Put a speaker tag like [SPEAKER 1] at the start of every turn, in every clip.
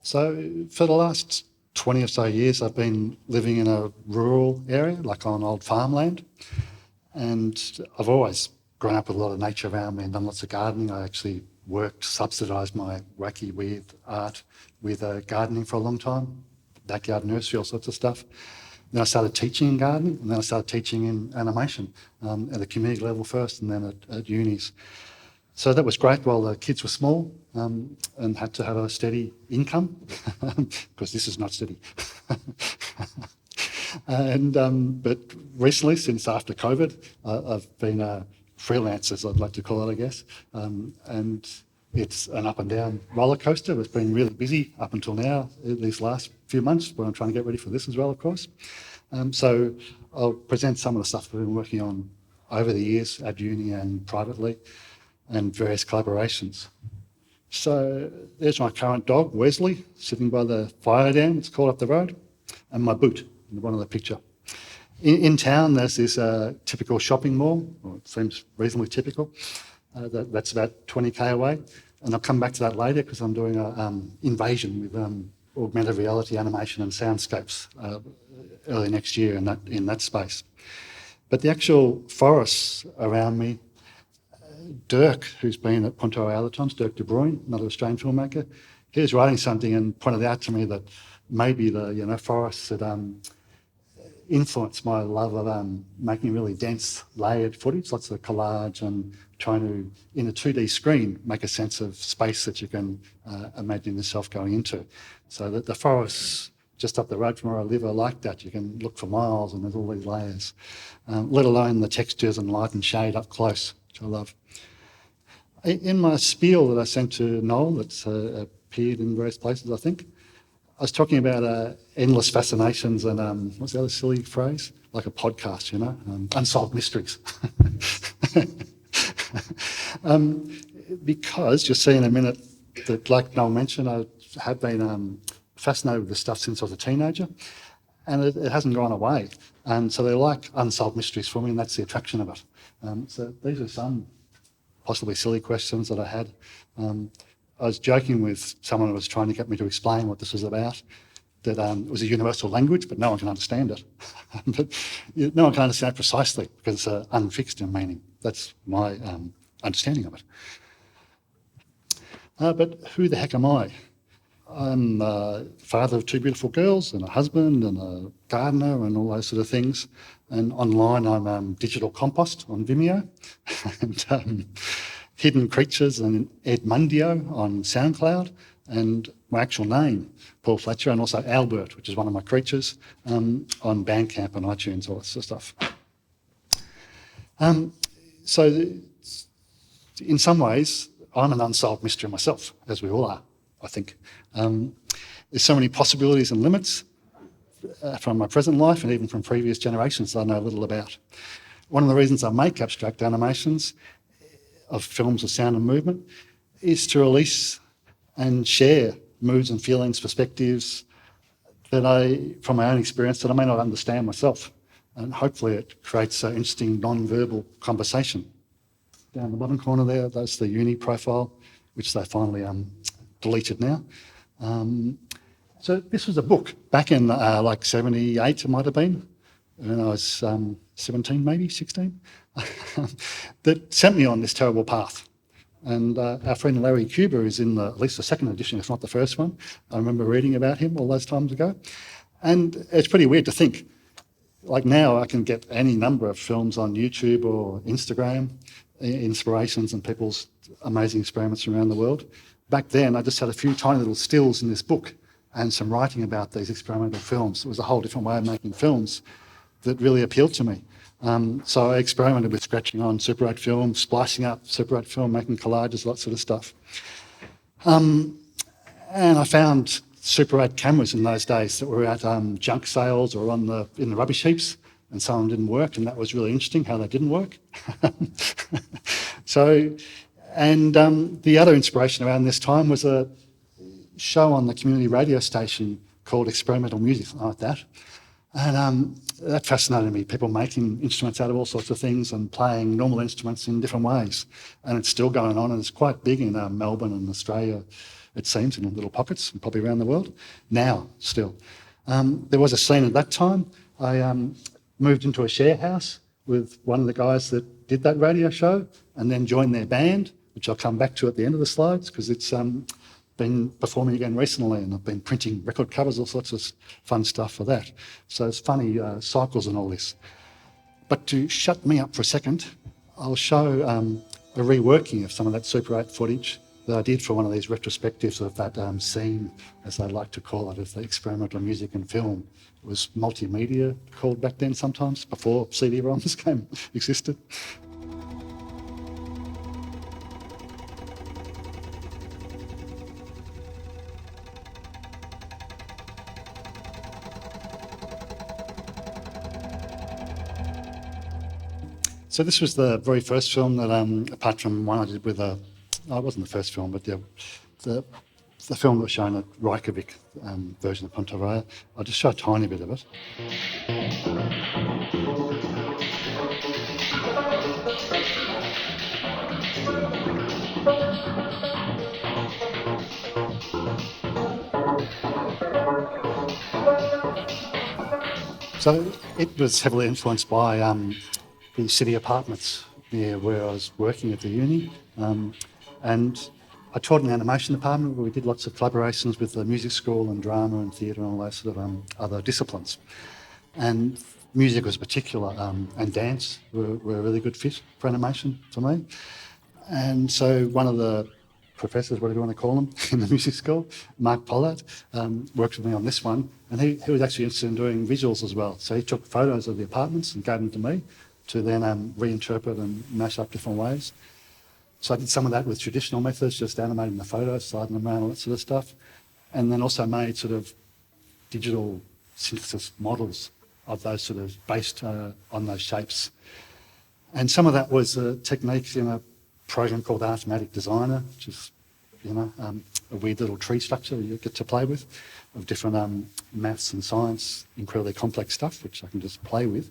[SPEAKER 1] So for the last 20 or so years, I've been living in a rural area, like on old farmland. And I've always grown up with a lot of nature around me and done lots of gardening. I actually subsidised my wacky, weird art with gardening for a long time, backyard nursery, all sorts of stuff. Then I started teaching in gardening, and then I started teaching in animation at a community level first and then at unis. So that was great while the kids were small and had to have a steady income, because this is not steady. But recently, since after COVID, I've been a freelance, as I'd like to call it, I guess. And it's an up and down roller coaster. It's been really busy up until now, these last few months, when I'm trying to get ready for this as well, of course. So I'll present some of the stuff I've been working on over the years at uni and privately, and various collaborations. So there's my current dog, Wesley, sitting by the fire dam. It's called up the road, and my boot in the bottom of the picture. In town, there's this typical shopping mall, or it seems reasonably typical. That's about 20k away, and I'll come back to that later because I'm doing an invasion with augmented reality animation and soundscapes early next year in that space. But the actual forests around me, Dirk, who's been at Punto other times, Dirk De Bruin, another Australian filmmaker, he was writing something and pointed out to me that maybe the forests had influenced my love of making really dense, layered footage, lots of collage, and trying to, in a 2D screen, make a sense of space that you can imagine yourself going into. So that the forests just up the road from where I live are like that. You can look for miles and there's all these layers, let alone the textures and light and shade up close, which I love. In my spiel that I sent to Noel, that's appeared in various places, I think, I was talking about endless fascinations and what's the other silly phrase? Like a podcast, unsolved mysteries. Because you'll see in a minute that, like Noel mentioned, I have been fascinated with this stuff since I was a teenager, and it hasn't gone away. And so they're like unsolved mysteries for me, and that's the attraction of it. So these are some possibly silly questions that I had. I was joking with someone who was trying to get me to explain what this was about, that it was a universal language, but no one can understand it. But no one can understand it precisely because it's unfixed in meaning. That's my understanding of it. But who the heck am I? I'm father of two beautiful girls and a husband and a gardener and all those sort of things. And online I'm digital compost on Vimeo and Hidden Creatures and Edmundio on SoundCloud, and my actual name, Paul Fletcher, and also Albert, which is one of my creatures, on Bandcamp and iTunes, all that sort of stuff. So in some ways, I'm an unsolved mystery myself, as we all are, I think. There's so many possibilities and limits from my present life and even from previous generations that I know little about. One of the reasons I make abstract animations of films of sound and movement is to release and share moods and feelings, perspectives that from my own experience, that I may not understand myself. And hopefully it creates an interesting non-verbal conversation. Down the bottom corner there, that's the uni profile, which they finally deleted now. So this was a book back in like 78, it might have been, when I was 17, maybe 16, that sent me on this terrible path. And our friend Larry Cuba is in at least the second edition, if not the first one. I remember reading about him all those times ago. And it's pretty weird to think, like now I can get any number of films on YouTube or Instagram, inspirations and people's amazing experiments around the world. Back then, I just had a few tiny little stills in this book and some writing about these experimental films. It was a whole different way of making films that really appealed to me. So I experimented with scratching on Super 8 film, splicing up Super 8 film, making collages, that sort of stuff. And I found Super 8 cameras in those days that were at junk sales or in the rubbish heaps, and some of them didn't work, and that was really interesting how they didn't work. The other inspiration around this time was a show on the community radio station called Experimental Music, something like that. And that fascinated me, people making instruments out of all sorts of things and playing normal instruments in different ways. And it's still going on, and it's quite big in Melbourne and Australia, it seems, in little pockets, and probably around the world, now still. There was a scene at that time. I moved into a share house with one of the guys that did that radio show, and then joined their band, which I'll come back to at the end of the slides, because it's been performing again recently, and I've been printing record covers, all sorts of fun stuff for that. So it's funny cycles and all this. But to shut me up for a second, I'll show a reworking of some of that Super 8 footage that I did for one of these retrospectives of that scene, as they like to call it, of the experimental music and film. It was multimedia called back then sometimes, before CD-ROMs existed. So this was the very first film that, apart from one I did with it wasn't the first film, but the film that was shown at Reykjavik, version of Punto, Raya. I'll just show a tiny bit of it. So it was heavily influenced by the city apartments near where I was working at the uni. And I taught in the animation department, where we did lots of collaborations with the music school and drama and theatre and all those sort of other disciplines. And music was particular, and dance were a really good fit for animation for me. And so one of the professors, whatever you want to call them, in the music school, Mark Pollard, worked with me on this one, and he was actually interested in doing visuals as well. So he took photos of the apartments and gave them to me to then reinterpret and mash up different ways. So I did some of that with traditional methods, just animating the photos, sliding them around, all that sort of stuff. And then also made sort of digital synthesis models of those sort of based on those shapes. And some of that was techniques in a program called Animating Designer, which is, a weird little tree structure you get to play with, of different maths and science, incredibly complex stuff, which I can just play with.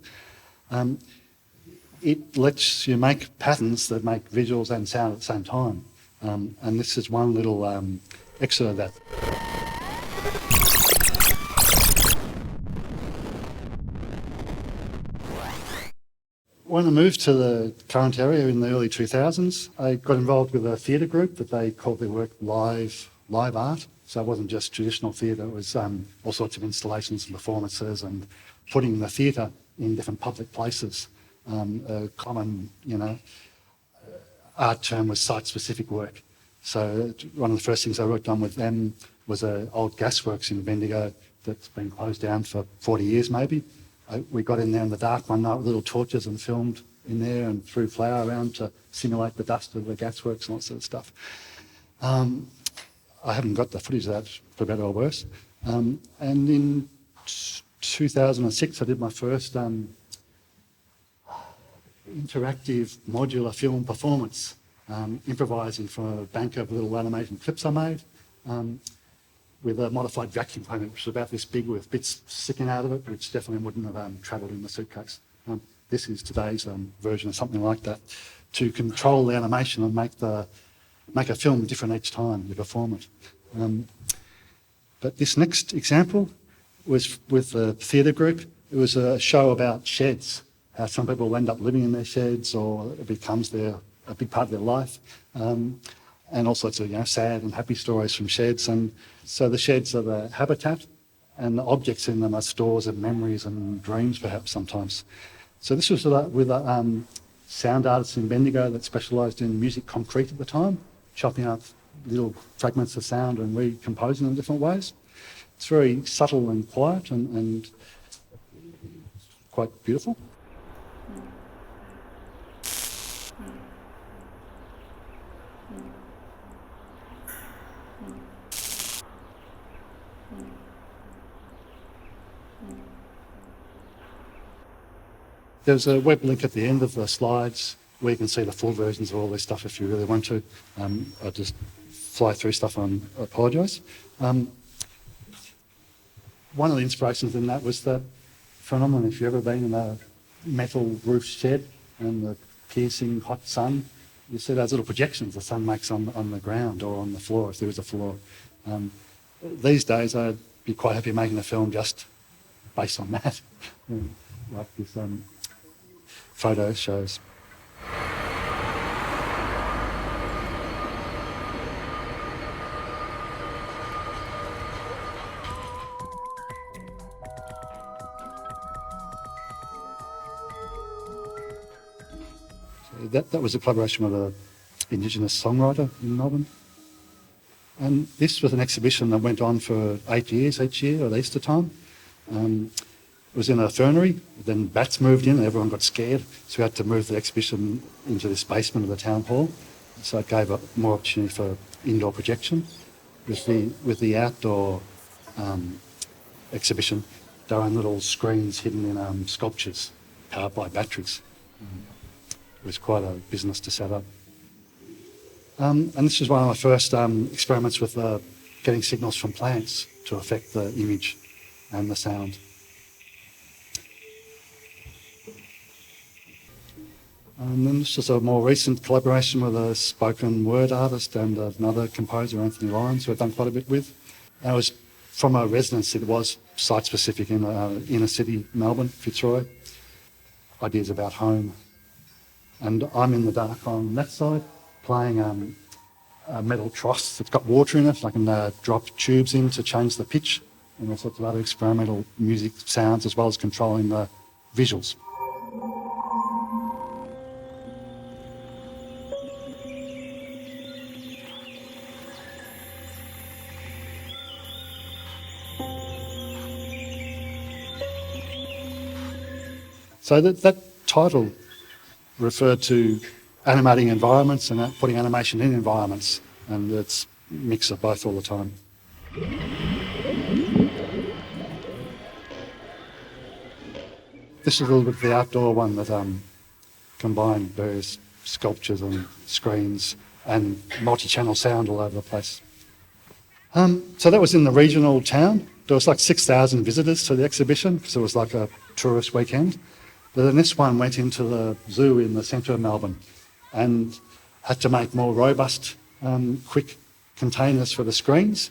[SPEAKER 1] It lets you make patterns that make visuals and sound at the same time. And this is one little excerpt of that. When I moved to the current area in the early 2000s, I got involved with a theatre group that they called their work live art. So it wasn't just traditional theatre, it was all sorts of installations and performances and putting the theatre in different public places. A common, art term was site-specific work. So one of the first things I worked on with them was an old gasworks in Bendigo that's been closed down for 40 years maybe. We got in there in the dark one night with little torches and filmed in there and threw flour around to simulate the dust of the gasworks and all that sort of stuff. I haven't got the footage of that, for better or worse. And in 2006, I did my first interactive modular film performance, improvising from a bank of little animation clips I made with a modified vacuum cleaner, which was about this big with bits sticking out of it, which definitely wouldn't have travelled in the suitcase. This is today's version of something like that, to control the animation and make a film different each time you perform it. But this next example was with the theatre group. It was a show about sheds. How some people end up living in their sheds, or it becomes a big part of their life, and all sorts of sad and happy stories from sheds. And so the sheds are the habitat, and the objects in them are stores of memories and dreams, perhaps sometimes. So this was with a sound artist in Bendigo that specialised in music concrete at the time, chopping up little fragments of sound and recomposing them in different ways. It's very subtle and quiet and quite beautiful. There's a web link at the end of the slides where you can see the full versions of all this stuff if you really want to. I'll just fly through stuff and I apologise. One of the inspirations in that was that phenomenon. If you've ever been in a metal roof shed and the piercing hot sun, you see those little projections the sun makes on the ground or on the floor, if there is a floor. These days I'd be quite happy making a film just based on that, like this photo shows. That was a collaboration with an Indigenous songwriter in Melbourne. And this was an exhibition that went on for 8 years each year at Easter time. It was in a fernery, then bats moved in and everyone got scared, so we had to move the exhibition into this basement of the town hall. So it gave more opportunity for indoor projection. With the outdoor exhibition, there were little screens hidden in sculptures powered by batteries. It was quite a business to set up. And this was one of my first experiments with getting signals from plants to affect the image and the sound. And then this was a more recent collaboration with a spoken word artist and another composer, Anthony Lyons, who I've done quite a bit with. And it was from a residence, it was site-specific in inner city, Melbourne, Fitzroy. Ideas about home. And I'm in the dark on that side, playing a metal truss that's got water in it. I can drop tubes in to change the pitch and all sorts of other experimental music sounds, as well as controlling the visuals. So that title referred to animating environments and putting animation in environments, and it's a mix of both all the time. This is a little bit of the outdoor one that combined various sculptures and screens and multi-channel sound all over the place. So that was in the regional town. There was like 6,000 visitors to the exhibition because it was like a tourist weekend. But then this one went into the zoo in the centre of Melbourne and had to make more robust, quick containers for the screens.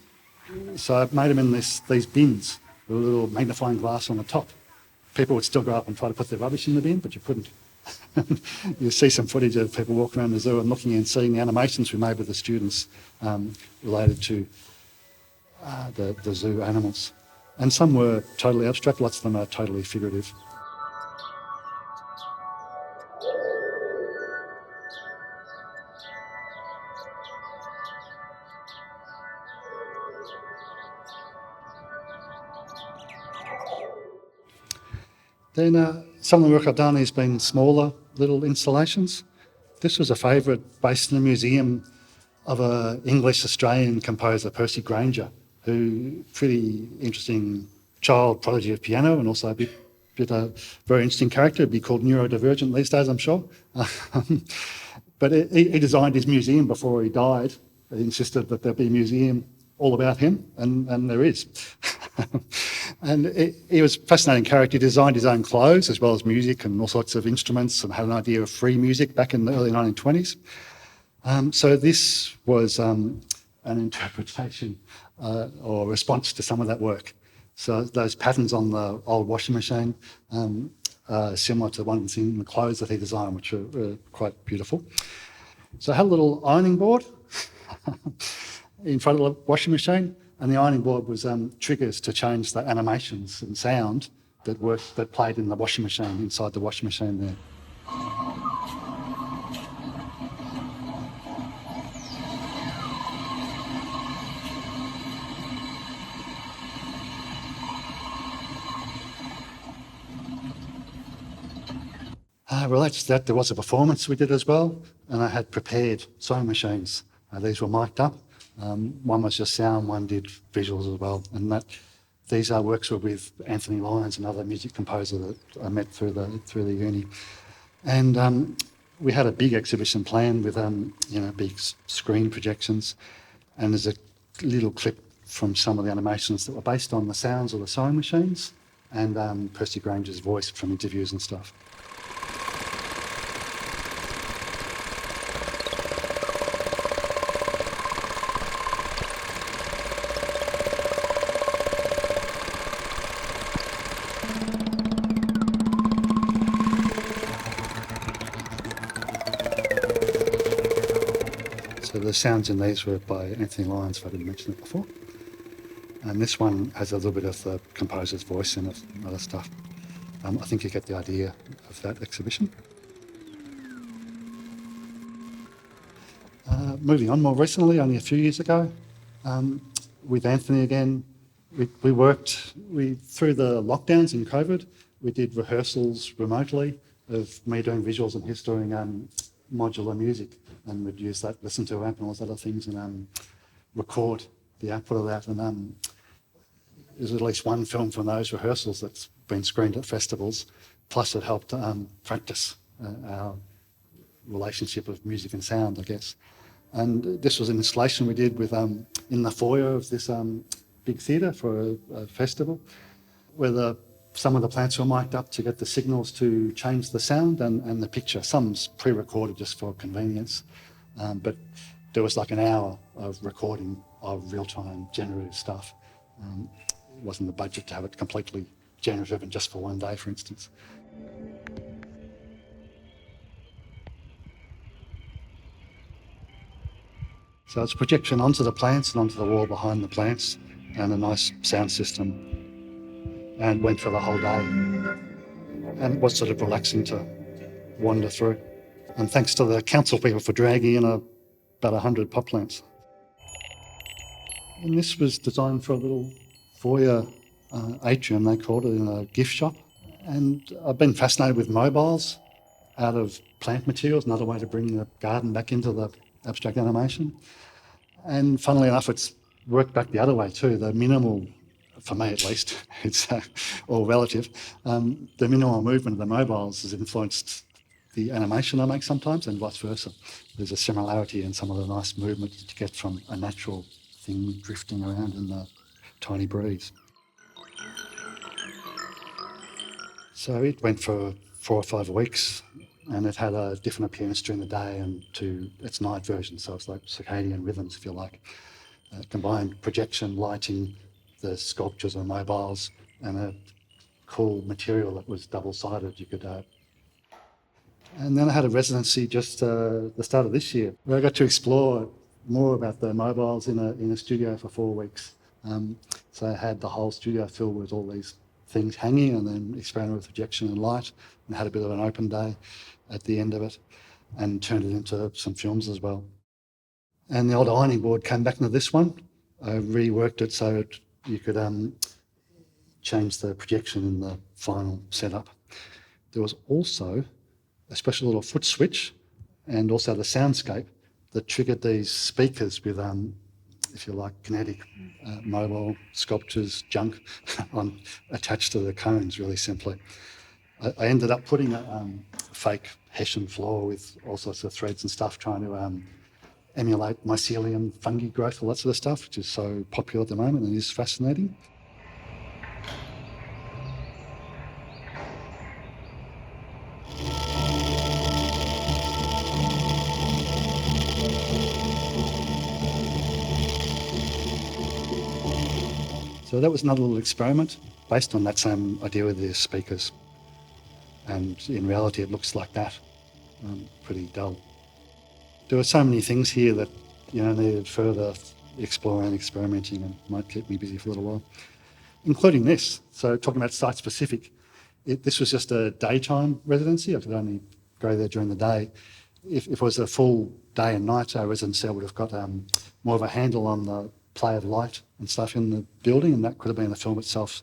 [SPEAKER 1] So I made them in these bins with a little magnifying glass on the top. People would still go up and try to put their rubbish in the bin, but you couldn't. You see some footage of people walking around the zoo and looking and seeing the animations we made with the students related to the zoo animals. And some were totally abstract, lots of them are totally figurative. Then some of the work I've done has been smaller little installations. This was a favourite based in a museum of an English-Australian composer, Percy Grainger, who pretty interesting child prodigy of piano and also a very interesting character. It'd be called neurodivergent these days, I'm sure. But he designed his museum before he died. He insisted that there be a museum all about him, and there is. And he was a fascinating character. He designed his own clothes as well as music and all sorts of instruments and had an idea of free music back in the early 1920s. So this was an interpretation or response to some of that work. So those patterns on the old washing machine are similar to the ones in the clothes that he designed, which are quite beautiful. So I had a little ironing board in front of the washing machine, and the ironing board was triggers to change the animations and sound that played in the washing machine, inside the washing machine there. Related to that, there was a performance we did as well, and I had prepared sewing machines. These were mic'd up. One was just sound, one did visuals as well. And these works were with Anthony Lyons, another music composer that I met through the uni. And we had a big exhibition planned with big screen projections. And there's a little clip from some of the animations that were based on the sounds of the sewing machines. and Percy Granger's voice from interviews and stuff. So the sounds in these were by Anthony Lyons, if I didn't mention it before. And this one has a little bit of the composer's voice in it and other stuff. I think you get the idea of that exhibition. Moving on, more recently, only a few years ago, with Anthony again, we worked through the lockdowns in COVID. We did rehearsals remotely of me doing visuals and his doing modular music, and we'd use that, listen to amp and all those other things, and record the output of that. And there's at least one film from those rehearsals that's been screened at festivals. Plus, it helped practice our relationship of music and sound, I guess. And this was an installation we did with in the foyer of this big theatre for a festival, where some of the plants were mic'd up to get the signals to change the sound and the picture. Some's pre-recorded just for convenience, but there was like an hour of recording of real-time generative stuff. It wasn't the budget to have it completely generative and just for one day, for instance. So it's projection onto the plants and onto the wall behind the plants, and a nice sound system, and went for the whole day. And it was sort of relaxing to wander through. And thanks to the council people for dragging in about 100 pot plants. And this was designed for a little foyer atrium, they called it, in a gift shop. And I've been fascinated with mobiles out of plant materials, another way to bring the garden back into the abstract animation. And funnily enough, it's worked back the other way too. The minimal, for me at least, it's all relative, the minimal movement of the mobiles has influenced the animation I make sometimes, and vice versa. There's a similarity in some of the nice movement that you get from a natural thing drifting around in the tiny breeze. So it went for 4 or 5 weeks, and it had a different appearance during the day and to its night version. So it's like circadian rhythms, if you like. Combined projection, lighting, the sculptures or mobiles, and a cool material that was double-sided. You could. And then I had a residency just the start of this year, where I got to explore more about the mobiles in a studio for 4 weeks. So I had the whole studio filled with all these things hanging, and then experimented with projection and light, and had a bit of an open day at the end of it, and turned it into some films as well. And the old ironing board came back into this one. I reworked it so you could change the projection in the final setup. There was also a special little foot switch, and also the soundscape that triggered these speakers with, if you like, kinetic mobile sculptures, junk attached to the cones, really simply. I ended up putting a fake Hessian floor with all sorts of threads and stuff, trying to emulate mycelium fungi growth, all that sort of stuff, which is so popular at the moment and is fascinating. So that was another little experiment based on that same idea with the speakers. And in reality, it looks like that, pretty dull. There were so many things here that, needed further exploring and experimenting, and might keep me busy for a little while, including this. So talking about site-specific, this was just a daytime residency. I could only go there during the day. If it was a full day and night, our residency would have got more of a handle on the play of light and stuff in the building, and that could have been the film itself.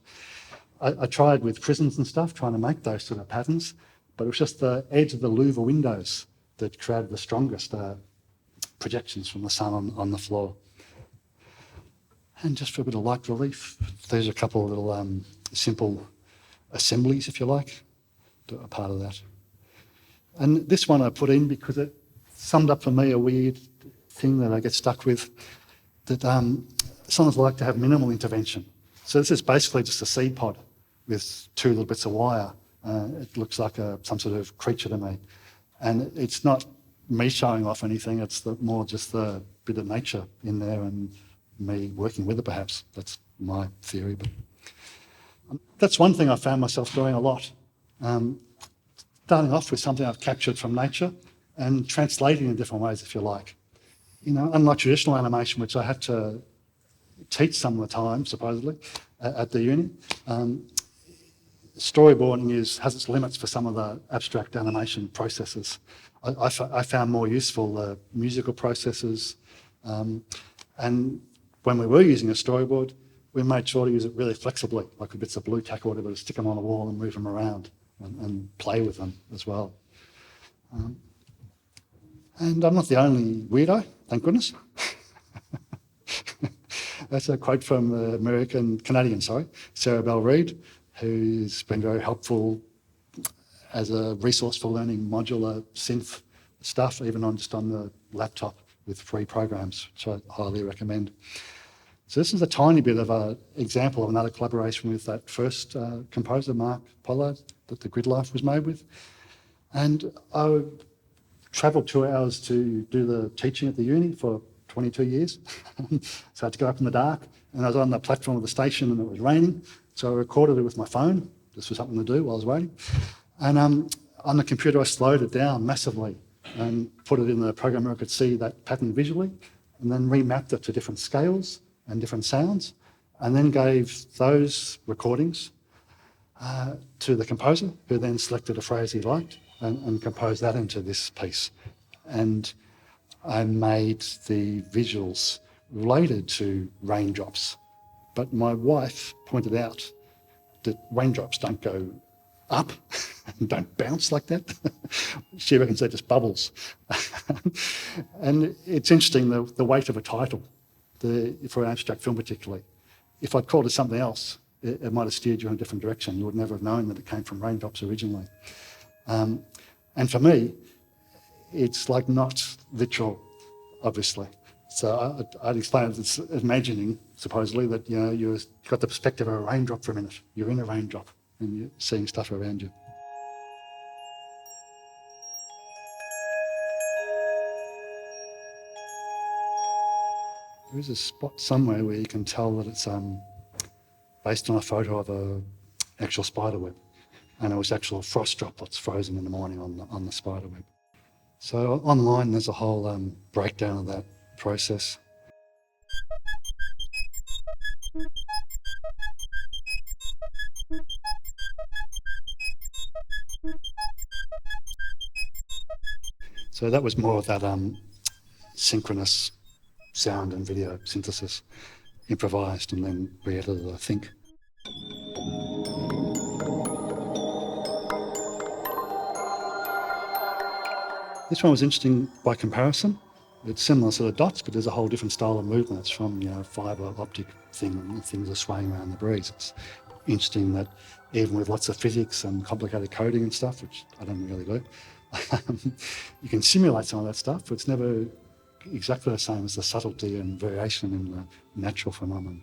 [SPEAKER 1] I tried with prisms and stuff, trying to make those sort of patterns, but it was just the edge of the louver windows that created the strongest projections from the sun on the floor. And just for a bit of light relief, there's a couple of little simple assemblies, if you like, that are part of that. And this one I put in because it summed up for me a weird thing that I get stuck with, that sometimes I like to have minimal intervention. So this is basically just a seed pod with two little bits of wire. It looks like some sort of creature to me. And it's not me showing off anything, it's more just the bit of nature in there and me working with it perhaps. That's my theory. But that's one thing I found myself doing a lot. Starting off with something I've captured from nature and translating in different ways, if you like. Unlike traditional animation, which I had to teach some of the time, supposedly, at the uni, storyboarding has its limits for some of the abstract animation processes. I found more useful the musical processes, and when we were using a storyboard, we made sure to use it really flexibly, like with bits of blue tack or whatever, to stick them on a wall and move them around and play with them as well. And I'm not the only weirdo, thank goodness. That's a quote from the Canadian, Sarah Bell Reid, who's been very helpful as a resource for learning modular synth stuff, even just on the laptop with free programs, which I highly recommend. So this is a tiny bit of an example of another collaboration with that first composer, Mark Pollard, that the Grid Life was made with. And I travelled 2 hours to do the teaching at the uni for 22 years. So I had to go up in the dark, and I was on the platform of the station and it was raining. So I recorded it with my phone. This was something to do while I was waiting. And on the computer, I slowed it down massively and put it in the program where I could see that pattern visually, and then remapped it to different scales and different sounds, and then gave those recordings to the composer, who then selected a phrase he liked and composed that into this piece. And I made the visuals related to raindrops. But my wife pointed out that raindrops don't go up and don't bounce like that. She reckons they're just bubbles. And it's interesting, the weight of a title, for an abstract film particularly. If I'd called it something else, it might have steered you in a different direction. You would never have known that it came from raindrops originally. And for me, it's like not literal, obviously. So I'd explain it as imagining, supposedly, that you've got the perspective of a raindrop for a minute. You're in a raindrop and you're seeing stuff around you. There is a spot somewhere where you can tell that it's based on a photo of an actual spider web, and it was actual frost droplets frozen in the morning on the spider web. So online there's a whole breakdown of that process. So that was more of that synchronous sound and video synthesis, improvised and then re-edited, I think. This one was interesting by comparison. It's similar sort of dots, but there's a whole different style of movement. It's from fibre optic thing, and things are swaying around the breeze. It's interesting that even with lots of physics and complicated coding and stuff, which I don't really do, you can simulate some of that stuff, but it's never exactly the same as the subtlety and variation in the natural phenomenon,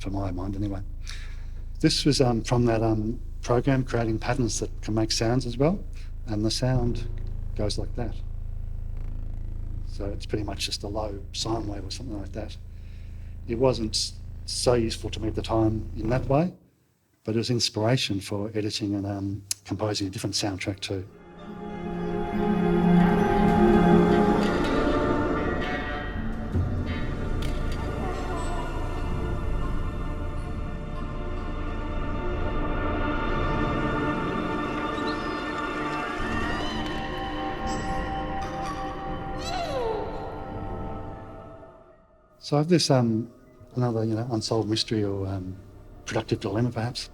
[SPEAKER 1] for my mind anyway. This was from that program creating patterns that can make sounds as well, and the sound goes like that. So it's pretty much just a low sine wave or something like that. It wasn't so useful to me at the time in that way, but it was inspiration for editing and composing a different soundtrack too. So I have this another unsolved mystery or productive dilemma perhaps,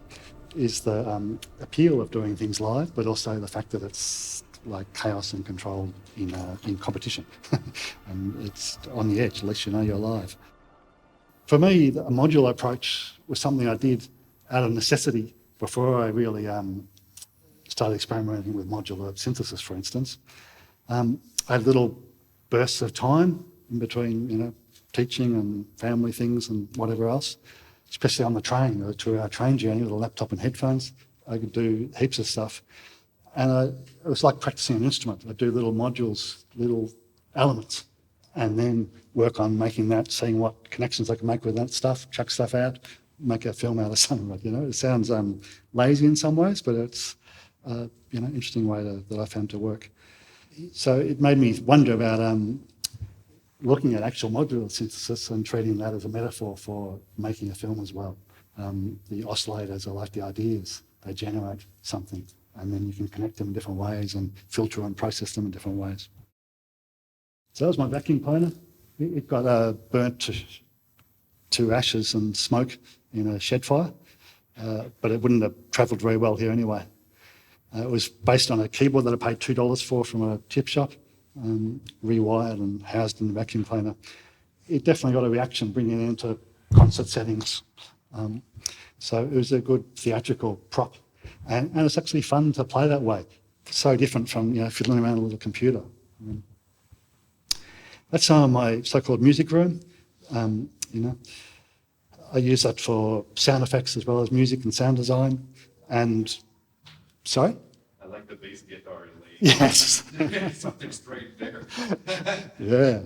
[SPEAKER 1] is the appeal of doing things live, but also the fact that it's like chaos and control in competition. And it's on the edge, at least you know you're live. For me, a modular approach was something I did out of necessity before I really started experimenting with modular synthesis, for instance. I had little bursts of time in between, teaching and family things and whatever else. especially on the train, a 2-hour train journey with a laptop and headphones. I could do heaps of stuff. And it was like practicing an instrument. I'd do little modules, little elements, and then work on making that, seeing what connections I could make with that stuff, chuck stuff out, make a film out of some of it. It sounds lazy in some ways, but it's interesting way that I found to work. So it made me wonder about looking at actual modular synthesis and treating that as a metaphor for making a film as well. The oscillators are like the ideas. They generate something, and then you can connect them in different ways and filter and process them in different ways. So that was my vacuum cleaner. It got burnt to ashes and smoke in a shed fire, but it wouldn't have travelled very well here anyway. It was based on a keyboard that I paid $2 for from a chip shop, rewired and housed in the vacuum cleaner. It definitely got a reaction bringing it into concert settings. So it was a good theatrical prop. And it's actually fun to play that way. It's so different from fiddling around a little computer. That's some of my so-called music room. I use that for sound effects as well as music and sound design. And sorry?
[SPEAKER 2] I like the bass guitar in the
[SPEAKER 1] yes.
[SPEAKER 2] something straight there.
[SPEAKER 1] Yeah.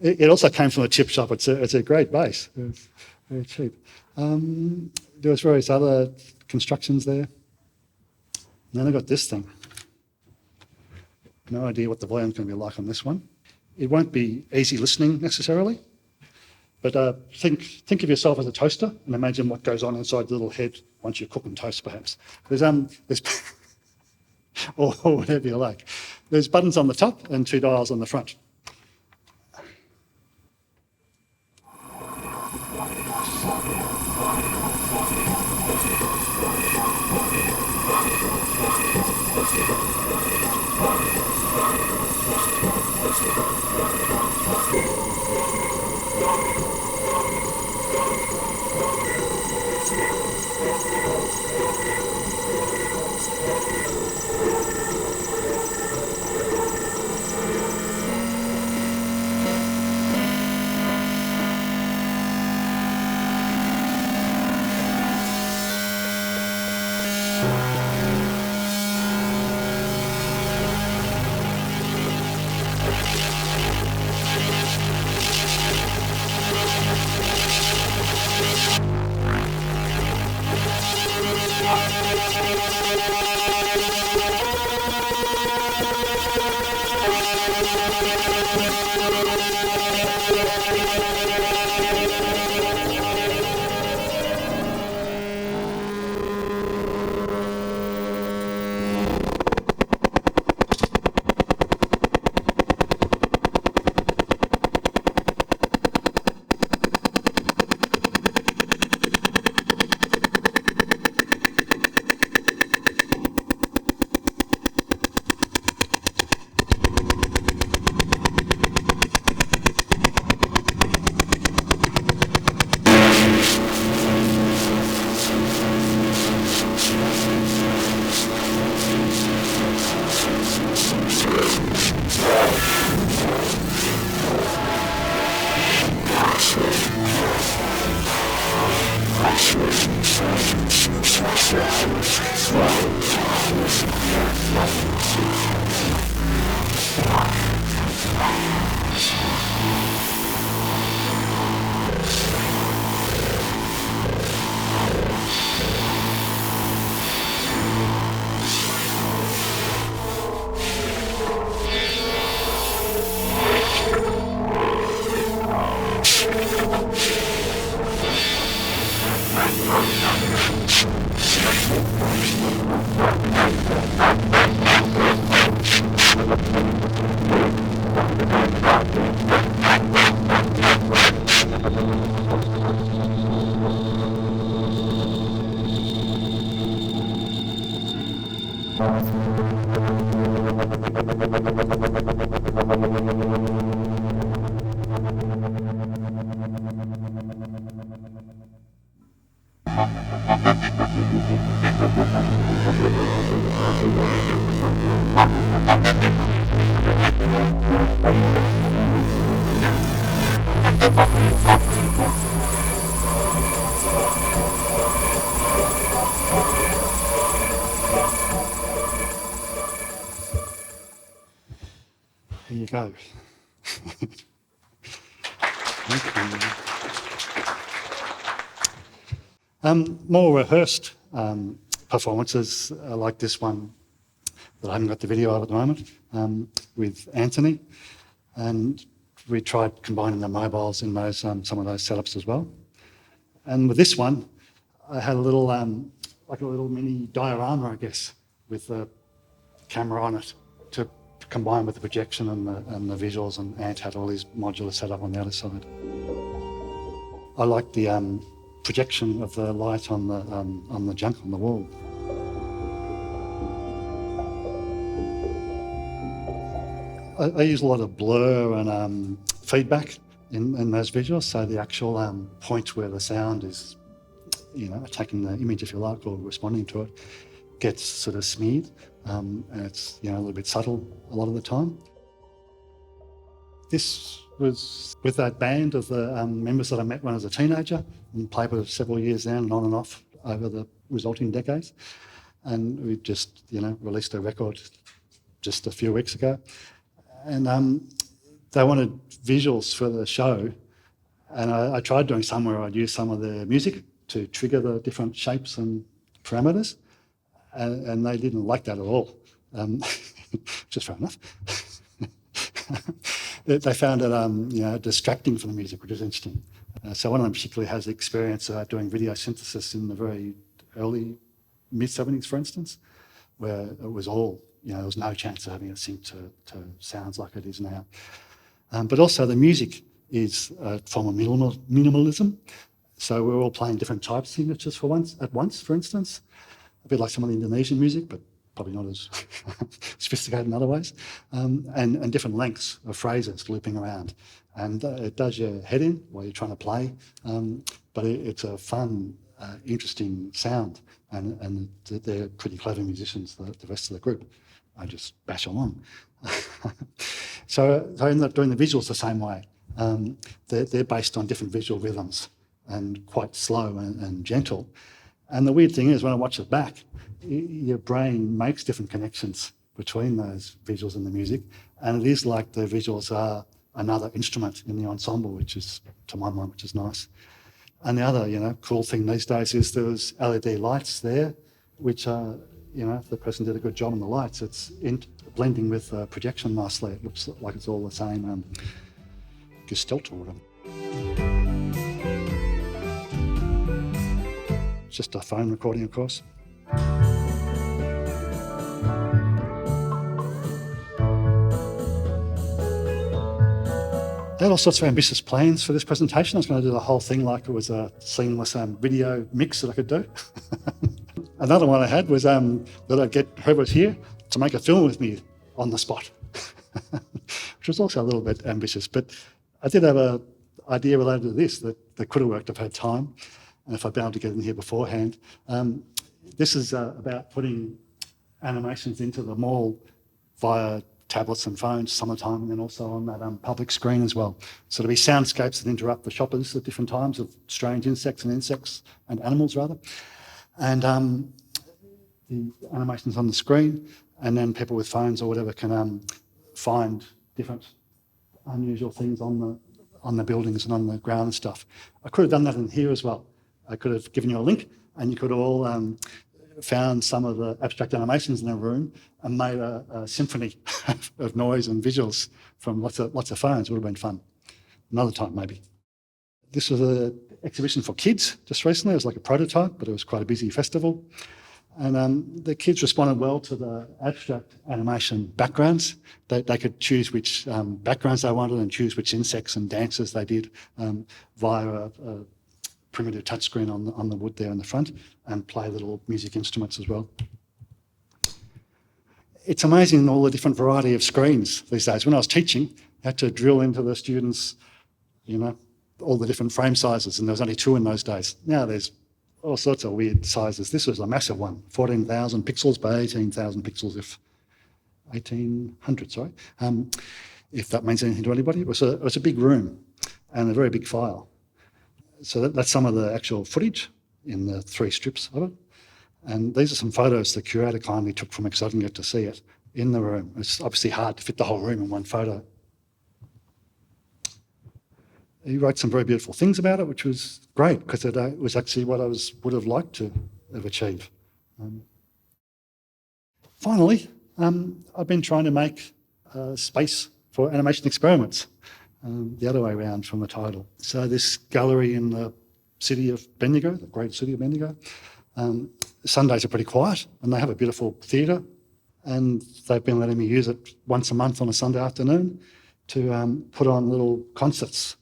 [SPEAKER 1] It also came from a chip shop. It's a great bass. It's very cheap. There was various other constructions there. And then I got this thing. No idea what the volume's going to be like on this one. It won't be easy listening necessarily, but think of yourself as a toaster and imagine what goes on inside the little head once you cook and toast, perhaps. There's or whatever you like. There's buttons on the top and 2 dials on the front. Here you go. Thank you. More rehearsed performances like this one that I haven't got the video of at the moment with Anthony, and we tried combining the mobiles in those some of those setups as well. And with this one, I had a little like a little mini diorama, I guess, with the camera on it to combine with the projection and the visuals, and Ant had all these modular set up on the other side. I like the projection of the light on the junk on the wall. I use a lot of blur and feedback in those visuals, so the actual point where the sound is, attacking the image, if you like, or responding to it, gets sort of smeared, and it's a little bit subtle a lot of the time. This was with that band of the members that I met when I was a teenager and played for several years then and on and off over the resulting decades. And we just, released a record just a few weeks ago. And they wanted visuals for the show. And I tried doing some where I'd use some of the music to trigger the different shapes and parameters. And they didn't like that at all, which is fair enough. They found it distracting from the music, which is interesting. So one of them particularly has experience doing video synthesis in the very early mid-70s, for instance, where it was all, there was no chance of having it sync to sounds like it is now. But also the music is a form of minimalism. So we're all playing different types of signatures at once, for instance, a bit like some of the Indonesian music, but probably not as sophisticated in other ways, and different lengths of phrases looping around. And it does your head in while you're trying to play, but it's a fun, interesting sound, and they're pretty clever musicians, the rest of the group. I just bash along. So I ended up doing the visuals the same way. They're based on different visual rhythms and quite slow and gentle. And the weird thing is, when I watch it back, your brain makes different connections between those visuals and the music, and it is like the visuals are another instrument in the ensemble, which is, to my mind, which is nice. And the other, cool thing these days is there's LED lights there, which are, if the person did a good job on the lights, it's blending with projection nicely. It looks like it's all the same gestalt or whatever. It's just a phone recording, of course. I had all sorts of ambitious plans for this presentation. I was going to do the whole thing like it was a seamless video mix that I could do. Another one I had was that I'd get whoever's here to make a film with me on the spot, which was also a little bit ambitious. But I did have an idea related to this that could have worked if I had time, and if I'd been able to get in here beforehand. This is about putting animations into the mall via tablets and phones some of the time, and then also on that public screen as well. So there'll be soundscapes that interrupt the shoppers at different times of strange insects and animals rather. And the animations on the screen, and then people with phones or whatever can find different unusual things on the buildings and on the ground and stuff. I could have done that in here as well. I could have given you a link, and you could all found some of the abstract animations in a room and made a symphony of noise and visuals from lots of phones. It would have been fun. Another time, maybe. This was an exhibition for kids just recently. It was like a prototype, but it was quite a busy festival. And the kids responded well to the abstract animation backgrounds. They could choose which backgrounds they wanted and choose which insects and dances they did via a primitive touchscreen on the wood there in the front, and play little music instruments as well. It's amazing all the different variety of screens these days. When I was teaching, I had to drill into the students, all the different frame sizes, and there was only 2 in those days. Now there's all sorts of weird sizes. This was a massive one, 14,000 pixels by 18,000 pixels, if that means anything to anybody. It was a big room and a very big file. So that's some of the actual footage in the 3 strips of it. And these are some photos the curator kindly took from me because I didn't get to see it. in the room. It's obviously hard to fit the whole room in one photo. He wrote some very beautiful things about it, which was great because it was actually what I would have liked to have achieved. Finally, I've been trying to make space for animation experiments, the other way around from the title. So this gallery in the city of Bendigo, the great city of Bendigo, Sundays are pretty quiet and they have a beautiful theatre, and they've been letting me use it once a month on a Sunday afternoon to put on little concerts.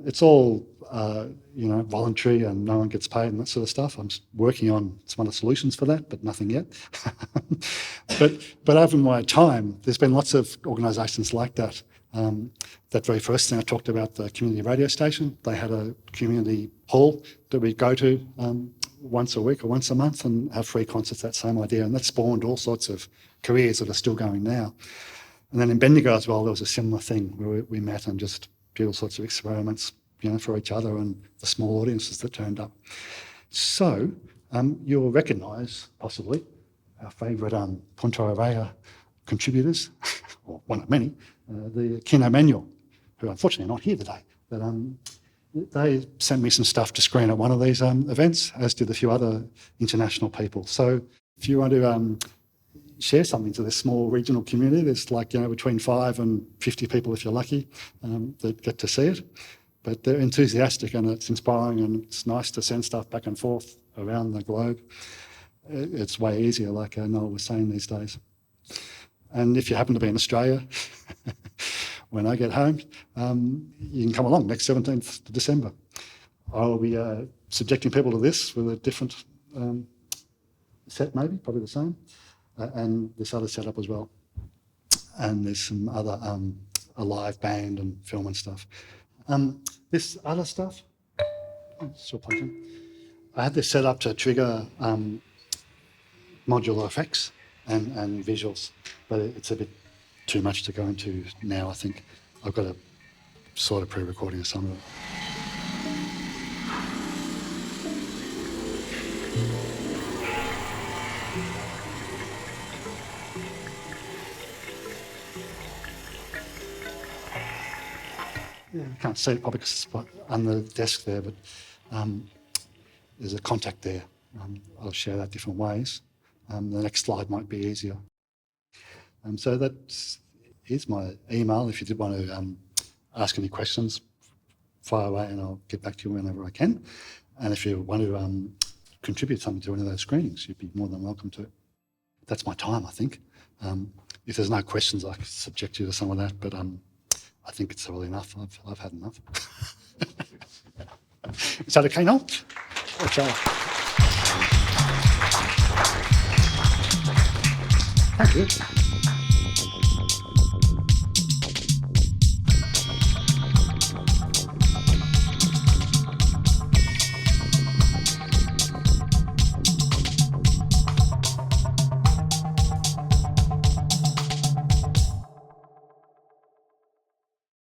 [SPEAKER 1] It's all, voluntary and no one gets paid and that sort of stuff. I'm working on some other solutions for that, but nothing yet. but over my time, there's been lots of organisations like that. That very first thing I talked about, the community radio station, they had a community hall that we'd go to once a week or once a month and have free concerts, that same idea. And that spawned all sorts of careers that are still going now. And then in Bendigo as well, there was a similar thing where we met and just did all sorts of experiments, for each other and the small audiences that turned up. So you'll recognise, possibly, our favourite Punto Raya contributors, or one of many, the Kino Manual, who unfortunately are not here today, but they sent me some stuff to screen at one of these events, as did a few other international people. So if you want to share something to this small regional community, there's between 5 and 50 people if you're lucky that get to see it. But they're enthusiastic and it's inspiring and it's nice to send stuff back and forth around the globe. It's way easier, like Noel was saying these days. And if you happen to be in Australia, when I get home, you can come along next 17th of December. I'll be subjecting people to this with a different set maybe, probably the same, and this other setup as well. And there's some other, a live band and film and stuff. This other stuff, still plugging. I had this set up to trigger modular effects and visuals, but it's a bit too much to go into now, I think. I've got a sort of pre-recording of some of it. Yeah, you can't see it probably because it's on the desk there, but there's a contact there. I'll share that different ways. The next slide might be easier. So here's my email if you did want to ask any questions, fire away and I'll get back to you whenever I can. And if you want to contribute something to any of those screenings, you'd be more than welcome to. That's my time, I think. If there's no questions, I could subject you to some of that, but I think it's really enough. I've had enough. Is that okay, Noel? Okay. Thank you.